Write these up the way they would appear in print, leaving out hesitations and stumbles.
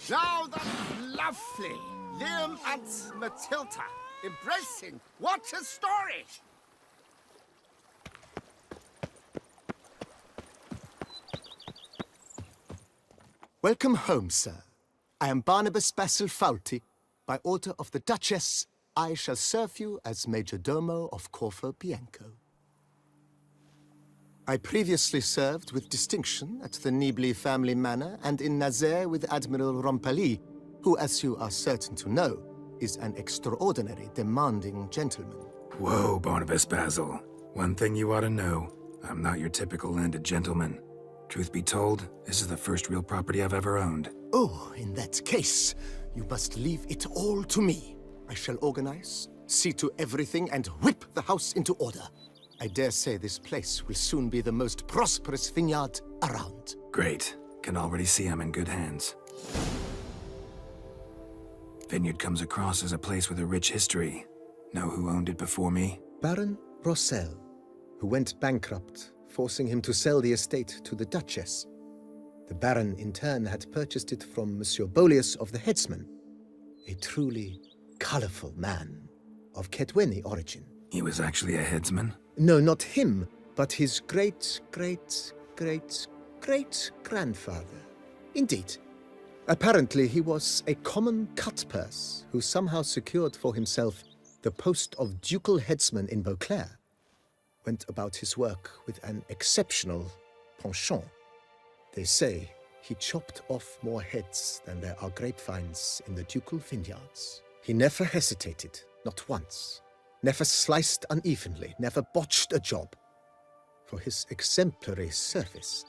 Now that's lovely. Liam and Matilda embracing. What a story! Welcome home, sir. I am Barnabas Basil Faulty. By order of the Duchess, I shall serve you as Major Domo of Corvo Bianco. I previously served with distinction at the Nibli family manor and in Nazaire with Admiral Rompali, who, as you are certain to know, is an extraordinary, demanding gentleman. Whoa, Barnabas Basil. One thing you ought to know. I'm not your typical landed gentleman. Truth be told, this is the first real property I've ever owned. Oh, in that case, you must leave it all to me. I shall organize, see to everything, and whip the house into order. I dare say this place will soon be the most prosperous vineyard around. Great. Can already see I'm in good hands. Vineyard comes across as a place with a rich history. Know who owned it before me? Baron Rossel, who went bankrupt, forcing him to sell the estate to the Duchess. The Baron, in turn, had purchased it from Monsieur Bolius of the Headsman, a truly colorful man of Kedweni origin. He was actually a headsman? No, not him, but his great-great-great-great-grandfather. Indeed. Apparently, he was a common cut-purse who somehow secured for himself the post of ducal headsman in Beauclair. Went about his work with an exceptional penchant. They say he chopped off more heads than there are grapevines in the ducal vineyards. He never hesitated, not once. Never sliced unevenly, never botched a job. For his exemplary service,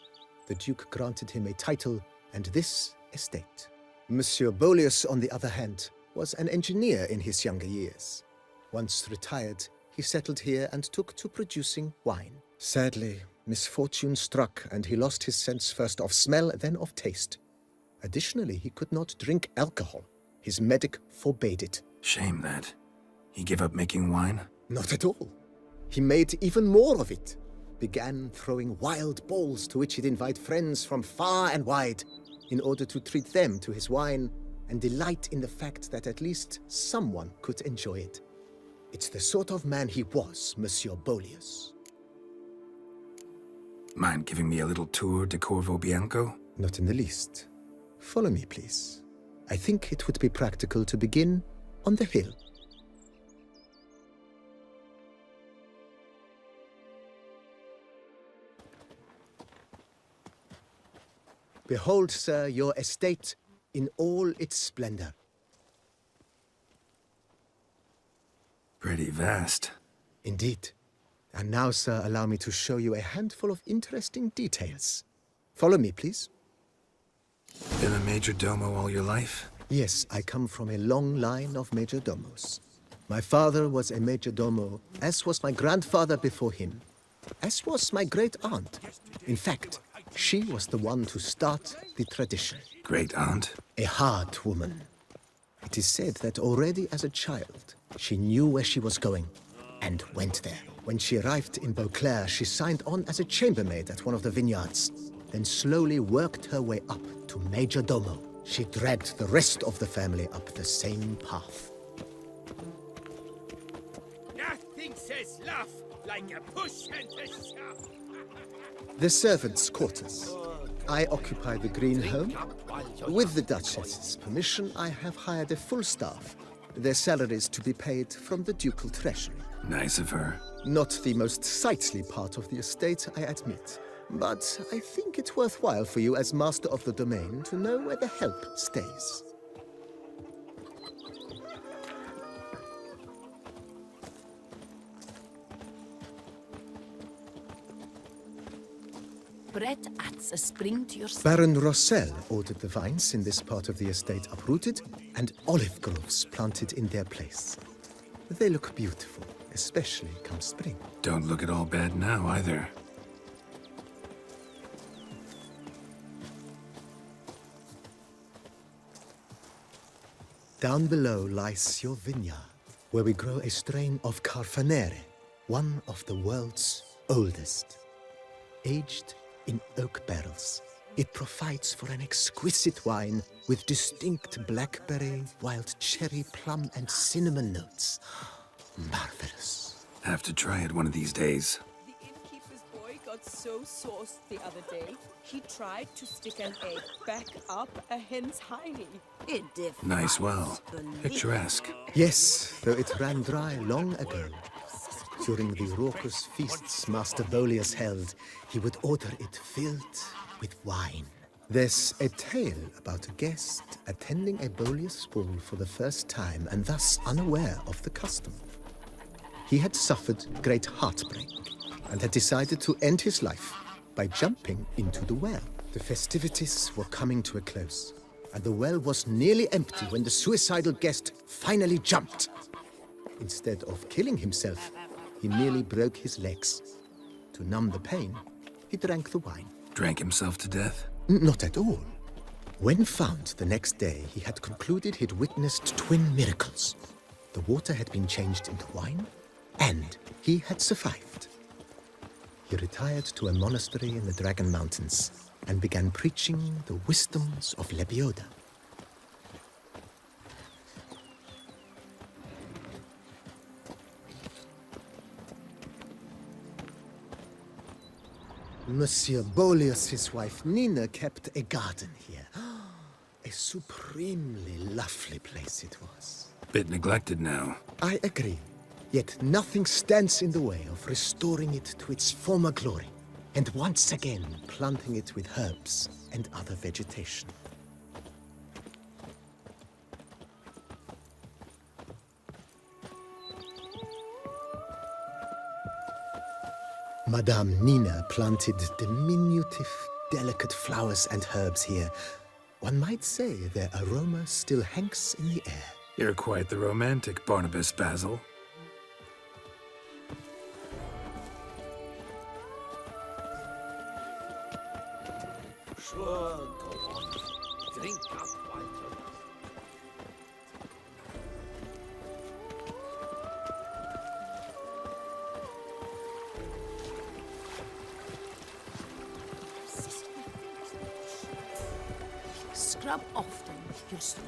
the Duke granted him a title and this estate. Monsieur Bolius, on the other hand, was an engineer in his younger years. Once retired, he settled here and took to producing wine. Sadly, misfortune struck and he lost his sense first of smell, then of taste. Additionally, he could not drink alcohol. His medic forbade it. Shame that. He gave up making wine? Not at all. He made even more of it. Began throwing wild balls to which he'd invite friends from far and wide in order to treat them to his wine and delight in the fact that at least someone could enjoy it. It's the sort of man he was, Monsieur Bolius. Mind giving me a little tour de Corvo Bianco? Not in the least. Follow me, please. I think it would be practical to begin on the hill. Behold, sir, your estate in all its splendor. Pretty vast. Indeed. And now, sir, allow me to show you a handful of interesting details. Follow me, please. Been a major domo all your life? Yes, I come from a long line of major domos. My father was a major domo, as was my grandfather before him, as was my great-aunt. In fact, she was the one to start the tradition. Great-aunt? A hard woman. It is said that already as a child, she knew where she was going and went there. When she arrived in Beauclair, she signed on as a chambermaid at one of the vineyards, then slowly worked her way up to major domo. She dragged the rest of the family up the same path. Nothing says love like a push and a shove. The servants' quarters. I occupy the green home. With the Duchess's permission, I have hired a full staff. Their salaries to be paid from the ducal treasury. Nice of her. Not the most sightly part of the estate, I admit. But I think it worthwhile for you as master of the domain to know where the help stays. Brett adds a spring to your Baron Rossel ordered the vines in this part of the estate uprooted and olive groves planted in their place. They look beautiful, especially come spring. Don't look at all bad now, either. Down below lies your vineyard, where we grow a strain of Carfanere, one of the world's oldest, aged in oak barrels. It provides for an exquisite wine with distinct blackberry, wild cherry, plum, and cinnamon notes. Marvelous. Have to try it one of these days. The innkeeper's boy got so sauced the other day, he tried to stick an egg back up a hen's hiney. It defies Nice well. belief. Picturesque. Yes, though it ran dry long ago. During the raucous feasts Master Boleus held, he would order it filled with wine. There's a tale about a guest attending a Boleus ball for the first time and thus unaware of the custom. He had suffered great heartbreak and had decided to end his life by jumping into the well. The festivities were coming to a close, and the well was nearly empty when the suicidal guest finally jumped. Instead of killing himself, he merely broke his legs. To numb the pain, he drank the wine. Drank himself to death? Not at all. When found the next day, he had concluded he'd witnessed twin miracles. The water had been changed into wine, and he had survived. He retired to a monastery in the Dragon Mountains and began preaching the wisdoms of Lebioda. Monsieur Boleus, his wife Nina, kept a garden here. A supremely lovely place it was. Bit neglected now. I agree. Yet nothing stands in the way of restoring it to its former glory, and once again planting it with herbs and other vegetation. Madame Nina planted diminutive, delicate flowers and herbs here. One might say their aroma still hangs in the air. You're quite the romantic, Barnabas Basil. Sure, go on. Drink up, Walter. Scrub often with your stone.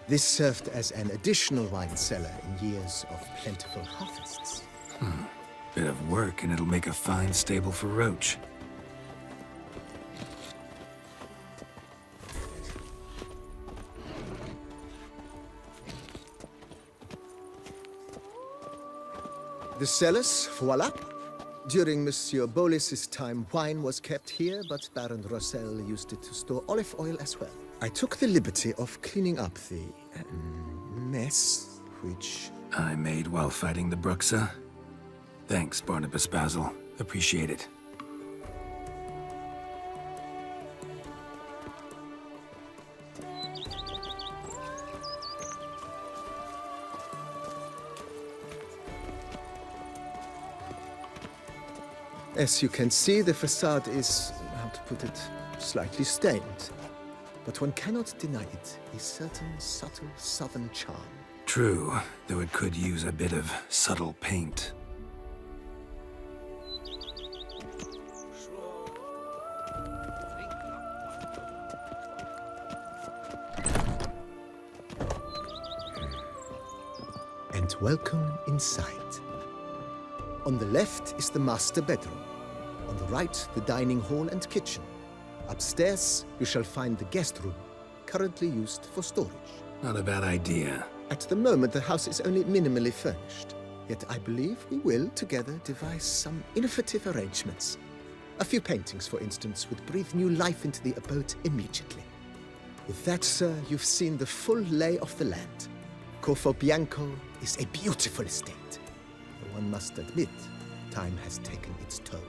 This served as an additional wine cellar in years of plentiful harvests. Bit of work and it'll make a fine stable for Roach. The cellars, voila. During Monsieur Boleus's time, wine was kept here, but Baron Rossel used it to store olive oil as well. I took the liberty of cleaning up the mess, which... I made while fighting the Bruxa. Thanks, Barnabas Basil. Appreciate it. As you can see, the facade is, how to put it, slightly stained. But one cannot deny it, a certain subtle southern charm. True, though it could use a bit of subtle paint. And welcome inside. On the left is the master bedroom. On the right, the dining hall and kitchen. Upstairs, you shall find the guest room, currently used for storage. Not a bad idea. At the moment, the house is only minimally furnished. Yet I believe we will, together, devise some innovative arrangements. A few paintings, for instance, would breathe new life into the abode immediately. With that, sir, you've seen the full lay of the land. Corvo Bianco is a beautiful estate. Though one must admit, time has taken its toll.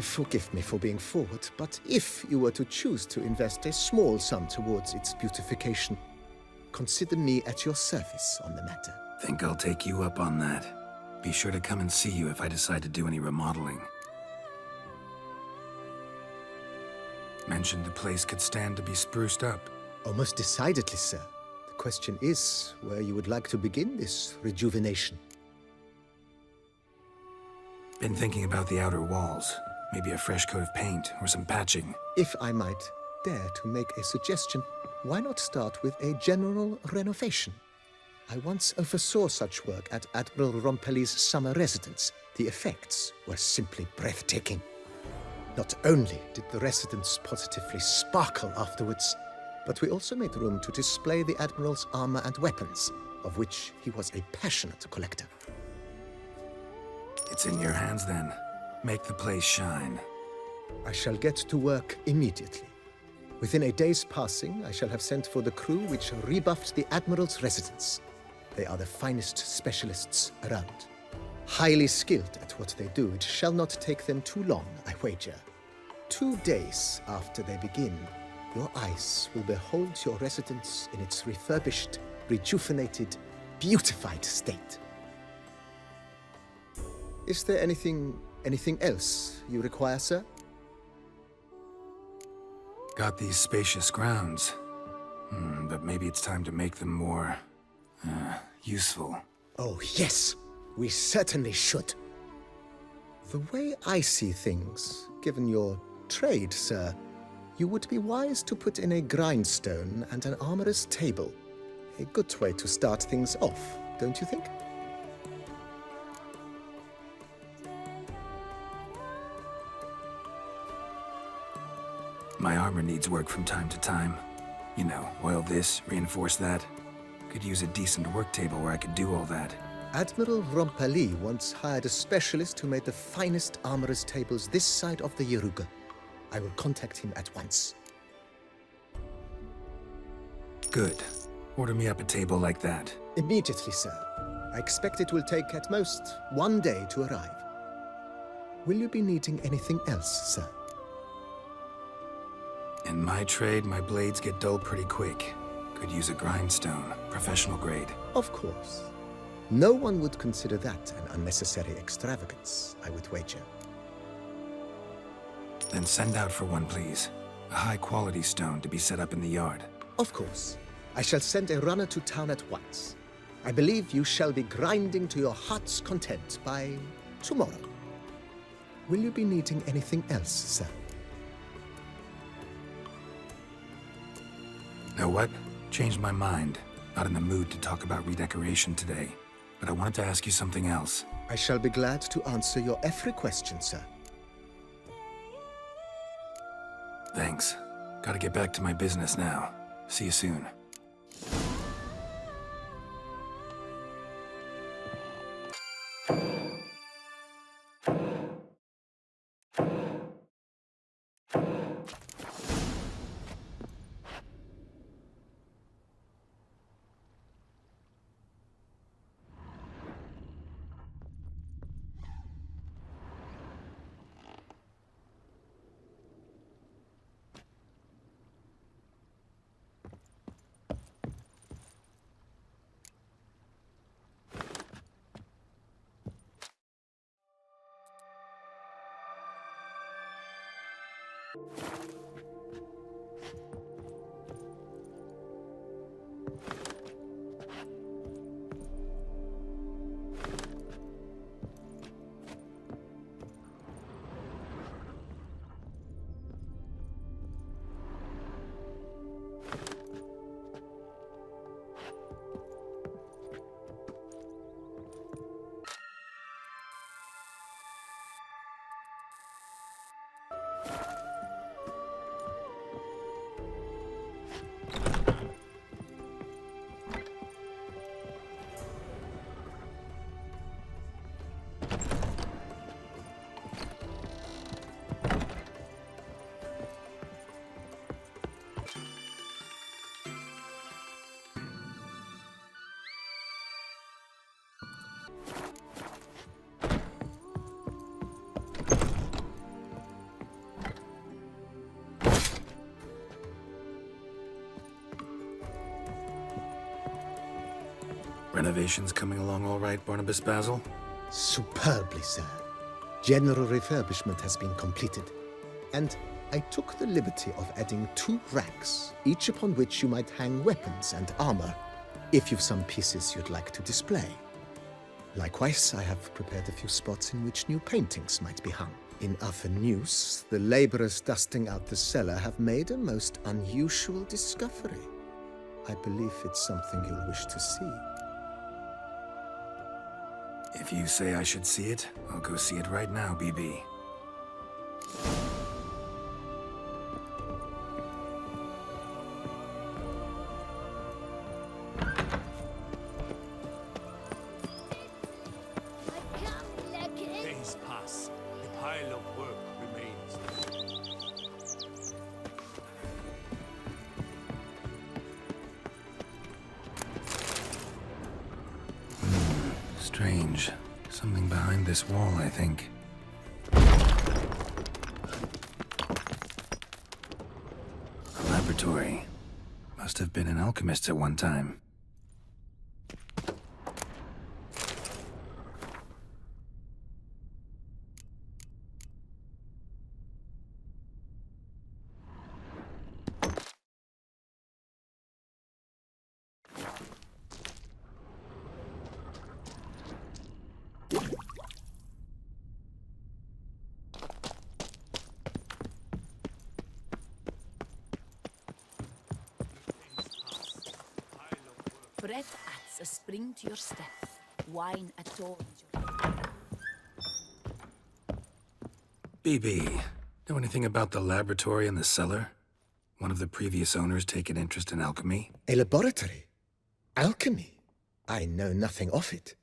Forgive me for being forward, but if you were to choose to invest a small sum towards its beautification, consider me at your service on the matter. Think I'll take you up on that. Be sure to come and see you if I decide to do any remodeling. Mentioned the place could stand to be spruced up. Oh, most decidedly, sir. The question is where you would like to begin this rejuvenation. Been thinking about the outer walls. Maybe a fresh coat of paint or some patching. If I might dare to make a suggestion, why not start with a general renovation? I once oversaw such work at Admiral Rompelli's summer residence. The effects were simply breathtaking. Not only did the residence positively sparkle afterwards, but we also made room to display the Admiral's armor and weapons, of which he was a passionate collector. It's in your hands then. Make the place shine. I shall get to work immediately. Within a day's passing, I shall have sent for the crew which rebuffed the Admiral's residence. They are the finest specialists around. Highly skilled at what they do, it shall not take them too long, I wager. 2 days after they begin, your eyes will behold your residence in its refurbished, rejuvenated, beautified state. Is there anything else you require, sir? Got these spacious grounds. But maybe it's time to make them more... useful. Oh, yes. We certainly should. The way I see things, given your trade, sir, you would be wise to put in a grindstone and an armorer's table. A good way to start things off, don't you think? My armor needs work from time to time. You know, oil this, reinforce that. Could use a decent work table where I could do all that. Admiral Rompelli once hired a specialist who made the finest armorer's tables this side of the Yaruga. I will contact him at once. Good. Order me up a table like that. Immediately, sir. I expect it will take at most 1 day to arrive. Will you be needing anything else, sir? In my trade, my blades get dull pretty quick. Could use a grindstone, professional grade. Of course. No one would consider that an unnecessary extravagance, I would wager. Then send out for one, please. A high-quality stone to be set up in the yard. Of course. I shall send a runner to town at once. I believe you shall be grinding to your heart's content by tomorrow. Will you be needing anything else, sir? Know what? Changed my mind. Not in the mood to talk about redecoration today. But I wanted to ask you something else. I shall be glad to answer your every question, sir. Thanks. Gotta get back to my business now. See you soon. Renovations coming along all right, Barnabas Basil? Superbly, sir. General refurbishment has been completed, and I took the liberty of adding 2 racks, each upon which you might hang weapons and armor, if you've some pieces you'd like to display. Likewise, I have prepared a few spots in which new paintings might be hung. In other news, the laborers dusting out the cellar have made a most unusual discovery. I believe it's something you'll wish to see. If you say I should see it, I'll go see it right now, BB. Days pass. A pile of work remains. Strange. Something behind this wall, I think. A laboratory. Must have been an alchemist at one time. Bread adds a spring to your step. Wine adorns your... BB, know anything about the laboratory in the cellar? One of the previous owners take an interest in alchemy? A laboratory? Alchemy? I know nothing of it.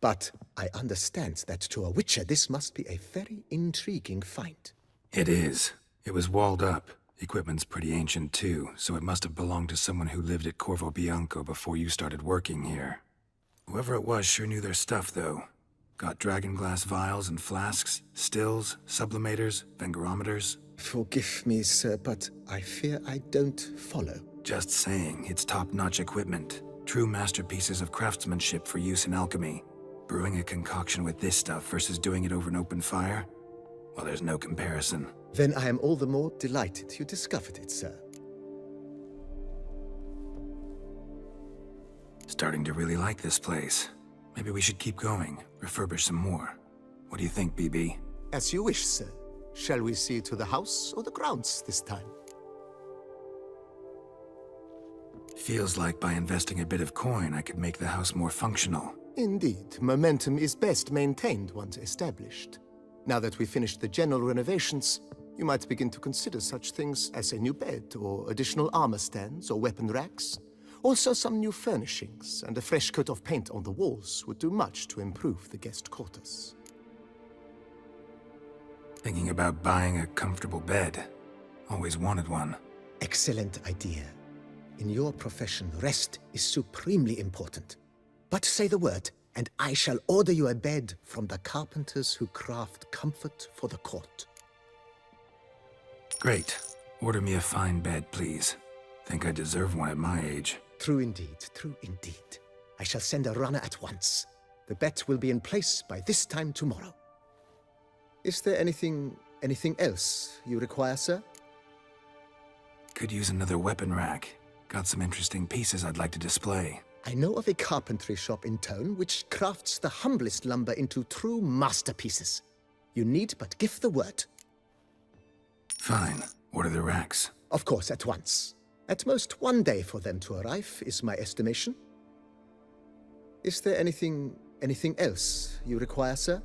But I understand that to a witcher this must be a very intriguing find. It is. It was walled up. Equipment's pretty ancient too, so it must have belonged to someone who lived at Corvo Bianco before you started working here. Whoever it was sure knew their stuff, though. Got dragon glass vials and flasks, stills, sublimators, vengerometers. Forgive me, sir, but I fear I don't follow. Just saying, it's top-notch equipment. True masterpieces of craftsmanship for use in alchemy. Brewing a concoction with this stuff versus doing it over an open fire? Well, there's no comparison. Then I am all the more delighted you discovered it, sir. Starting to really like this place. Maybe we should keep going, refurbish some more. What do you think, BB? As you wish, sir. Shall we see to the house or the grounds this time? Feels like by investing a bit of coin, I could make the house more functional. Indeed, momentum is best maintained once established. Now that we've finished the general renovations, you might begin to consider such things as a new bed, or additional armor stands, or weapon racks. Also, some new furnishings and a fresh coat of paint on the walls would do much to improve the guest quarters. Thinking about buying a comfortable bed. Always wanted one. Excellent idea. In your profession, rest is supremely important. But say the word, and I shall order you a bed from the carpenters who craft comfort for the court. Great. Order me a fine bed, please. Think I deserve one at my age. True indeed, true indeed. I shall send a runner at once. The bet will be in place by this time tomorrow. Is there anything else you require, sir? Could use another weapon rack. Got some interesting pieces I'd like to display. I know of a carpentry shop in town which crafts the humblest lumber into true masterpieces. You need but give the word. Fine. Order the racks. Of course, at once. At most 1 day for them to arrive, is my estimation. Is there anything else you require, sir?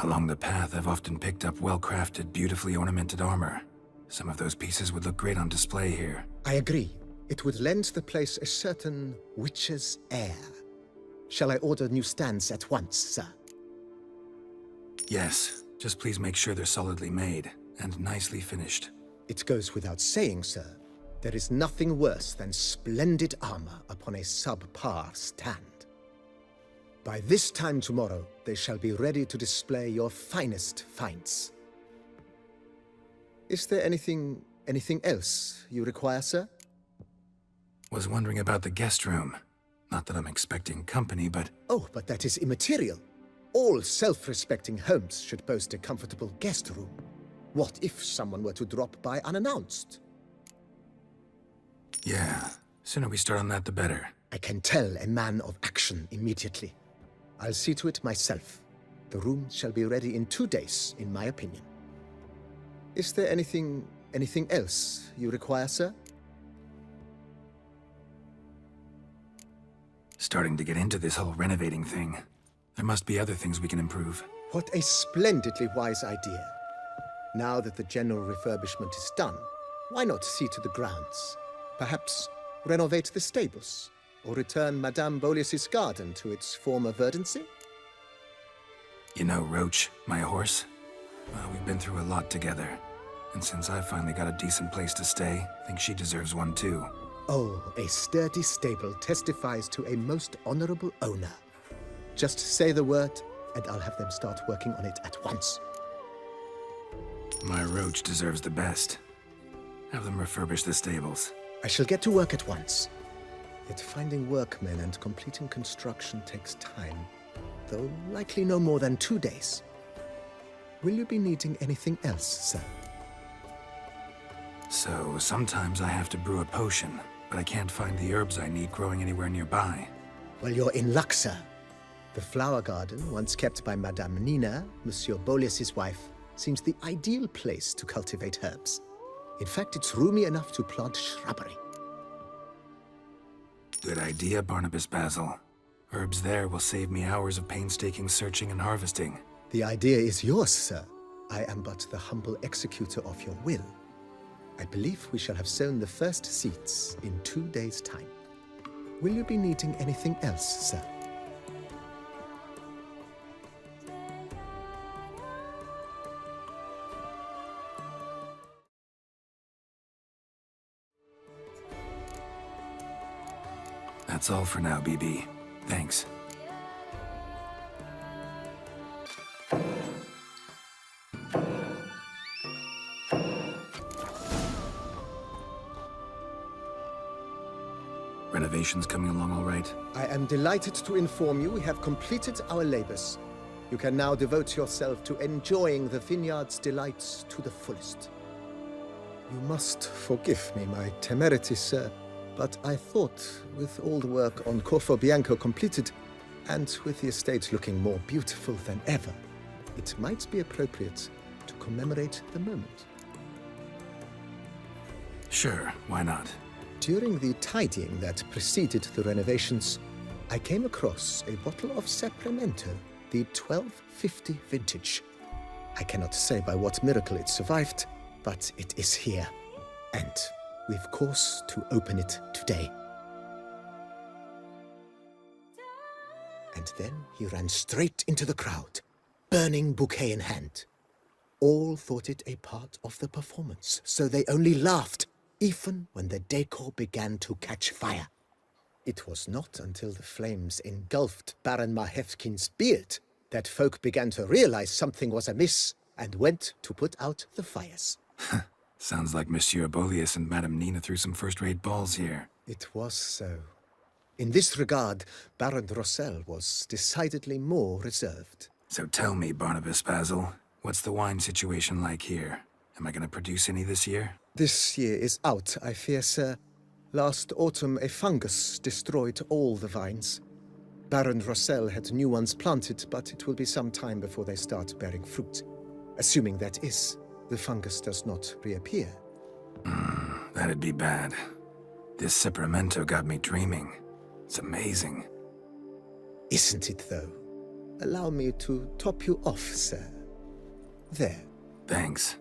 Along the path, I've often picked up well-crafted, beautifully ornamented armor. Some of those pieces would look great on display here. I agree. It would lend the place a certain witch's air. Shall I order new stands at once, sir? Yes. Just please make sure they're solidly made and nicely finished. It goes without saying, sir. There is nothing worse than splendid armor upon a subpar stand. By this time tomorrow, they shall be ready to display your finest finds. Is there anything else you require, sir? Was wondering about the guest room. Not that I'm expecting company, but... Oh, but that is immaterial. All self-respecting homes should boast a comfortable guest room. What if someone were to drop by unannounced? Yeah, sooner we start on that the better. I can tell a man of action immediately. I'll see to it myself. The room shall be ready in 2 days, in my opinion. Is there anything else you require, sir? Starting to get into this whole renovating thing. There must be other things we can improve. What a splendidly wise idea. Now that the general refurbishment is done, why not see to the grounds? Perhaps renovate the stables, or return Madame Boleus's garden to its former verdancy? You know Roach, my horse? Well, we've been through a lot together. And since I finally got a decent place to stay, I think she deserves one too. Oh, a sturdy stable testifies to a most honorable owner. Just say the word, and I'll have them start working on it at once. My Roach deserves the best. Have them refurbish the stables. I shall get to work at once. Yet finding workmen and completing construction takes time, though likely no more than 2 days. Will you be needing anything else, sir? So, sometimes I have to brew a potion, but I can't find the herbs I need growing anywhere nearby. Well, you're in luck, sir. The flower garden, once kept by Madame Nina, Monsieur Boleus's wife, seems the ideal place to cultivate herbs. In fact, it's roomy enough to plant shrubbery. Good idea, Barnabas Basil. Herbs there will save me hours of painstaking searching and harvesting. The idea is yours, sir. I am but the humble executor of your will. I believe we shall have sown the first seeds in 2 days' time. Will you be needing anything else, sir? That's all for now, BB. Thanks. Renovations coming along all right? I am delighted to inform you we have completed our labors. You can now devote yourself to enjoying the vineyard's delights to the fullest. You must forgive me my temerity, sir, but I thought, with all the work on Corvo Bianco completed, and with the estate looking more beautiful than ever, it might be appropriate to commemorate the moment. Sure, why not? During the tidying that preceded the renovations, I came across a bottle of Sacramento, the 1250 vintage. I cannot say by what miracle it survived, but it is here, and we've cause to open it today. And then he ran straight into the crowd, burning bouquet in hand. All thought it a part of the performance, so they only laughed, even when the decor began to catch fire. It was not until the flames engulfed Baron Mahevkin's beard that folk began to realize something was amiss and went to put out the fires. Sounds like Monsieur Boleus and Madame Nina threw some first-rate balls here. It was so. In this regard, Baron Rossel was decidedly more reserved. So tell me, Barnabas Basil, what's the wine situation like here? Am I going to produce any this year? This year is out, I fear, sir. Last autumn, a fungus destroyed all the vines. Baron Rossel had new ones planted, but it will be some time before they start bearing fruit. Assuming that is, the fungus does not reappear. That'd be bad. This Sacramento got me dreaming. It's amazing. Isn't it, though? Allow me to top you off, sir. There. Thanks.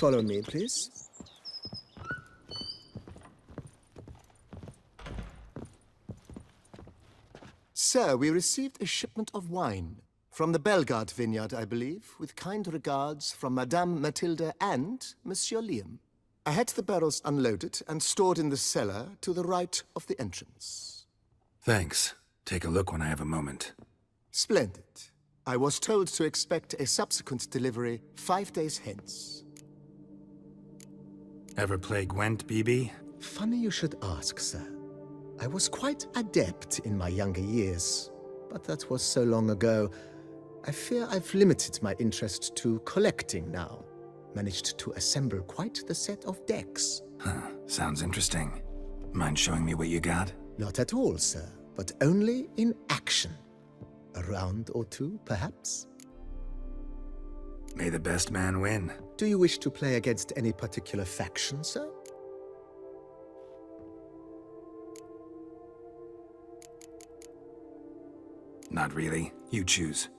Follow me, please. Sir, we received a shipment of wine. From the Bellegarde vineyard, I believe, with kind regards from Madame Mathilde and Monsieur Liam. I had the barrels unloaded and stored in the cellar to the right of the entrance. Thanks. Take a look when I have a moment. Splendid. I was told to expect a subsequent delivery 5 days hence. Ever play Gwent, BB? Funny you should ask, sir. I was quite adept in my younger years, but that was so long ago. I fear I've limited my interest to collecting now. Managed to assemble quite the set of decks. Huh, sounds interesting. Mind showing me what you got? Not at all, sir, but only in action. A round or two, perhaps? May the best man win. Do you wish to play against any particular faction, sir? Not really. You choose.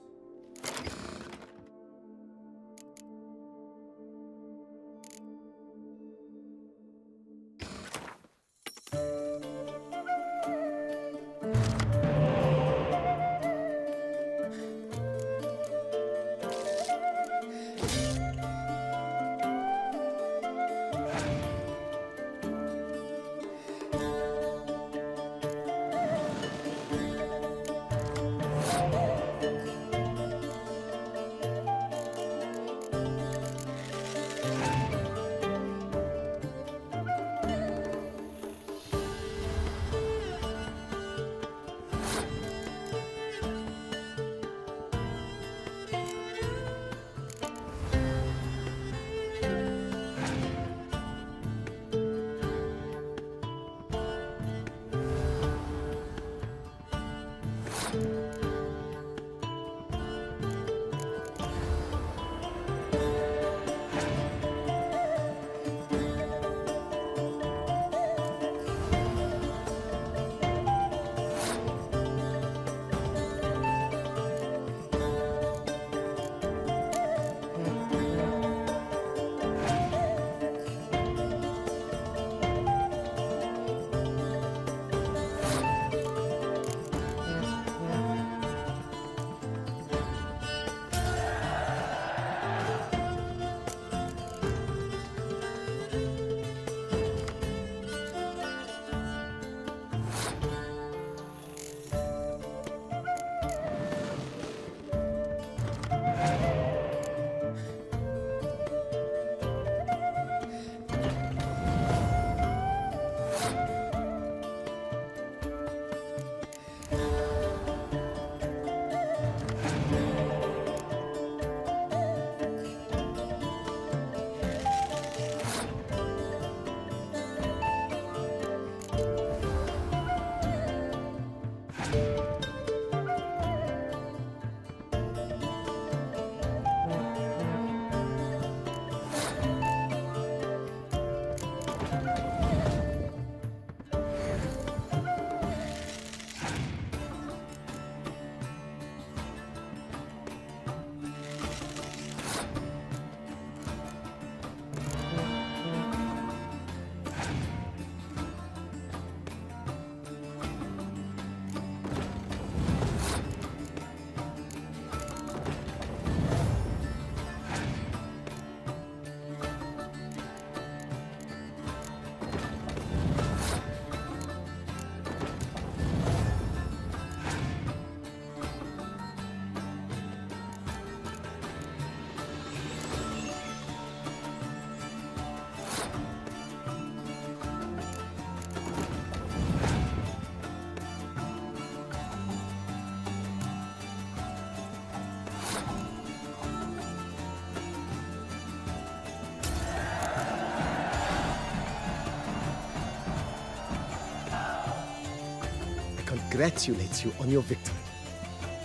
Congratulate you on your victory.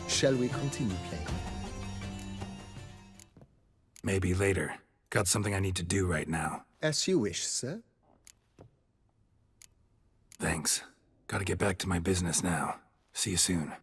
Shall we continue playing? Maybe later. Got something I need to do right now. As you wish, sir. Thanks. Gotta get back to my business now. See you soon.